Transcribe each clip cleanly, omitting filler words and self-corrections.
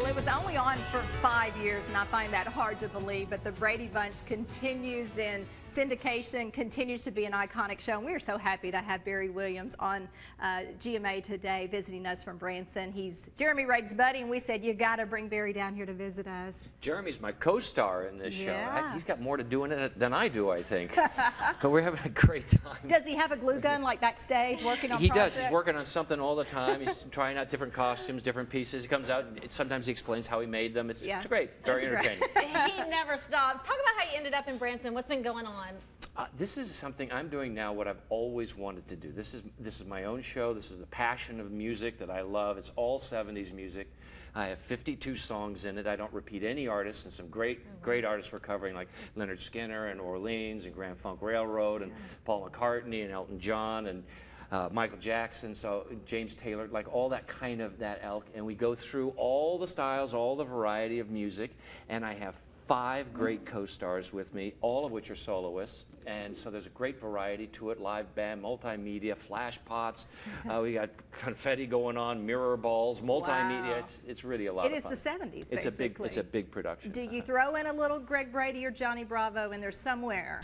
Well, it was only on for 5 years, and I find that hard to believe, but the Brady Bunch continues in syndication, continues to be an iconic show, and we are so happy to have Barry Williams on GMA today visiting us from Branson. He's Jeremy Rabe's buddy, and we said, you got to bring Barry down here to visit us. Jeremy's my co-star in this show. He's got more to do in it than I do, I think. But we're having a great time. Does he have a glue gun like backstage working on projects? Does. He's working on something all the time. He's trying out different costumes, different pieces. He comes out, and sometimes he explains how he made them. It's great. Very entertaining. He never stops. Talk about how you ended up in Branson. What's been going on? This is something I'm doing now, what I've always wanted to do. This is my own show. This is the passion of music that I love. It's all 70s music. I have 52 songs in it. I don't repeat any artists, and some great artists we're covering, like Leonard Skinner and Orleans and Grand Funk Railroad and Paul McCartney and Elton John and Michael Jackson, so James Taylor, like all that kind of that elk. And we go through all the styles, all the variety of music, and I have 5 great co-stars with me, all of which are soloists, and so there's a great variety to it. Live band, multimedia, flash pots, we got confetti going on, mirror balls, multimedia. Wow. It's really a lot of fun. It is the 70s, basically. It's a big production. Do you throw in a little Greg Brady or Johnny Bravo in there somewhere?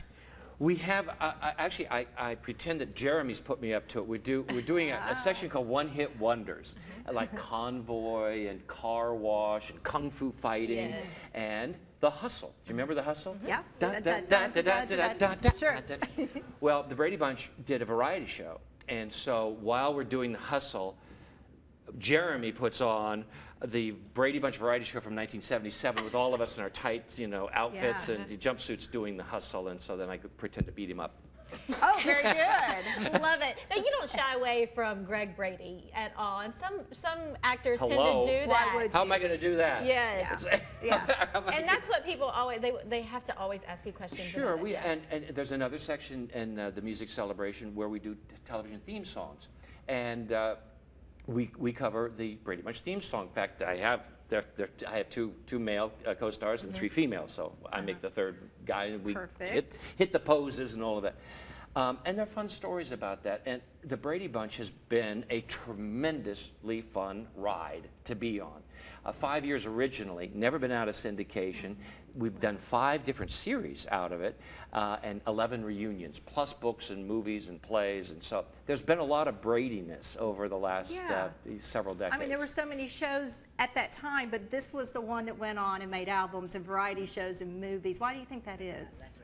We have, actually, I pretend that Jeremy's put me up to it. We're doing a section called One Hit Wonders, like Convoy and Car Wash and Kung Fu Fighting and The Hustle. Do you remember The Hustle? Yeah. Sure. Well, the Brady Bunch did a variety show, and so while we're doing The Hustle, Jeremy puts on the Brady Bunch variety show from 1977 with all of us in our tight, outfits and jumpsuits doing The Hustle, and so then I could pretend to beat him up. Oh, very good. Love it. Now, you don't shy away from Greg Brady at all, and some actors tend to do that. Why would you? How am I going to do that? Yes. Yeah. And that's what people always, they have to always ask you questions. Sure. About it. And there's another section in the music celebration where we do television theme songs, and we cover the Brady Bunch theme song. In fact, I have two male co-stars and 3 female, so I make the 3rd guy, and we hit the poses and all of that. And there are fun stories about that. And the Brady Bunch has been a tremendously fun ride to be on. 5 years originally, never been out of syndication. We've done 5 different series out of it, and 11 reunions, plus books and movies and plays. And so there's been a lot of Brady-ness over the last several decades. I mean, there were so many shows at that time, but this was the one that went on and made albums and variety shows and movies. Why do you think that is?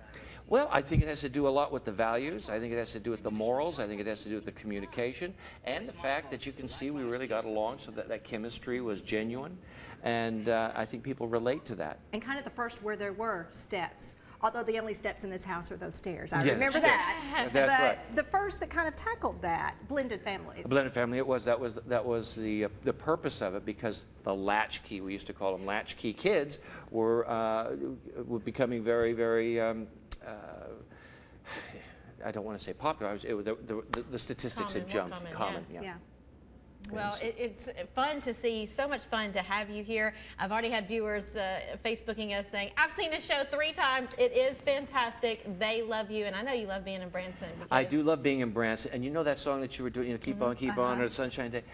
Well, I think it has to do a lot with the values. I think it has to do with the morals. I think it has to do with the communication and the fact that you can see we really got along, so that chemistry was genuine. And I think people relate to that. And kind of the first where there were steps. Although the only steps in this house are those stairs. I remember that. That's right. The first that kind of tackled that, blended families. A blended family, it was. That was the purpose of it, because the latchkey, we used to call them latchkey kids, were becoming very, very I don't want to say popular. The statistics had jumped. Common. Well, it's fun to see, so much fun to have you here. I've already had viewers Facebooking us saying, I've seen the show 3 times. It is fantastic. They love you, and I know you love being in Branson. I do love being in Branson, and you know that song that you were doing, Keep On, or Sunshine Day?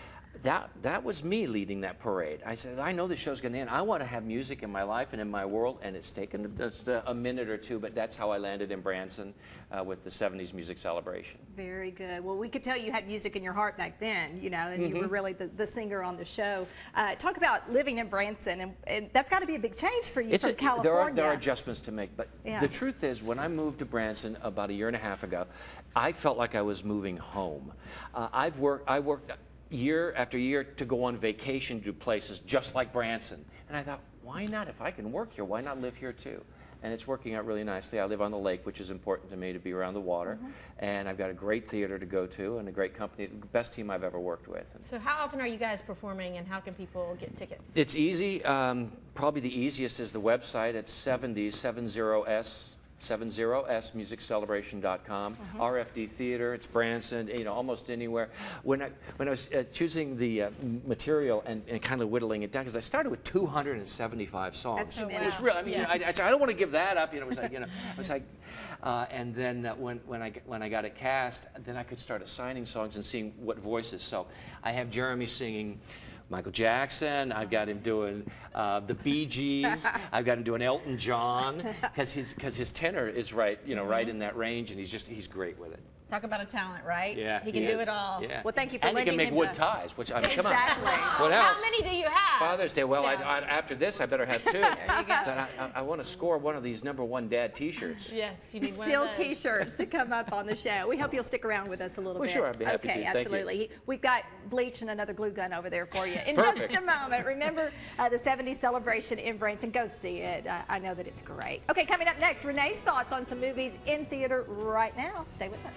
That was me leading that parade. I said, I know the show's going to end. I want to have music in my life and in my world, and it's taken just a minute or 2, but that's how I landed in Branson with the 70s music celebration. Very good. Well, we could tell you had music in your heart back then, and you were really the singer on the show. Talk about living in Branson, and that's got to be a big change for you from California. There are adjustments to make, but the truth is, when I moved to Branson about 1.5 years ago, I felt like I was moving home. I worked year after year to go on vacation to places just like Branson. And I thought, why not? If I can work here, why not live here too? And it's working out really nicely. I live on the lake, which is important to me, to be around the water. And I've got a great theater to go to and a great company, the best team I've ever worked with. So how often are you guys performing, and how can people get tickets? It's easy. Probably the easiest is the website at 70smusiccelebration.com. RFD Theater, it's Branson, almost anywhere. When I was choosing the material and kind of whittling it down, because I started with 275 songs. That's too many. It was real. I mean, I don't want to give that up. It was like, and then when I got it cast, then I could start assigning songs and seeing what voices. So I have Jeremy singing Michael Jackson. I've got him doing the Bee Gees. I've got him doing Elton John because his tenor is right, right in that range, and he's great with it. Talk about a talent, right? Yeah, he can do it all. Yeah. Well, thank you for and lending he can him make wood to ties, which I mean, come on. Exactly. What else? How many do you have? Father's Day. Well, Yeah. after this, I better have 2. There you go. But I want to score one of these #1 dad T-shirts. Yes, you need one Still of those. T-shirts to come up on the show. We hope you'll stick around with us a little Well, bit. sure, I'd be happy to. Okay, Thank you. absolutely. We've got bleach and another glue gun over there for you in Perfect. just a moment. Remember the 70s celebration in Branson. Go see it. I know that it's great. Okay, coming up next, Renee's thoughts on some movies in theater right now. Stay with us.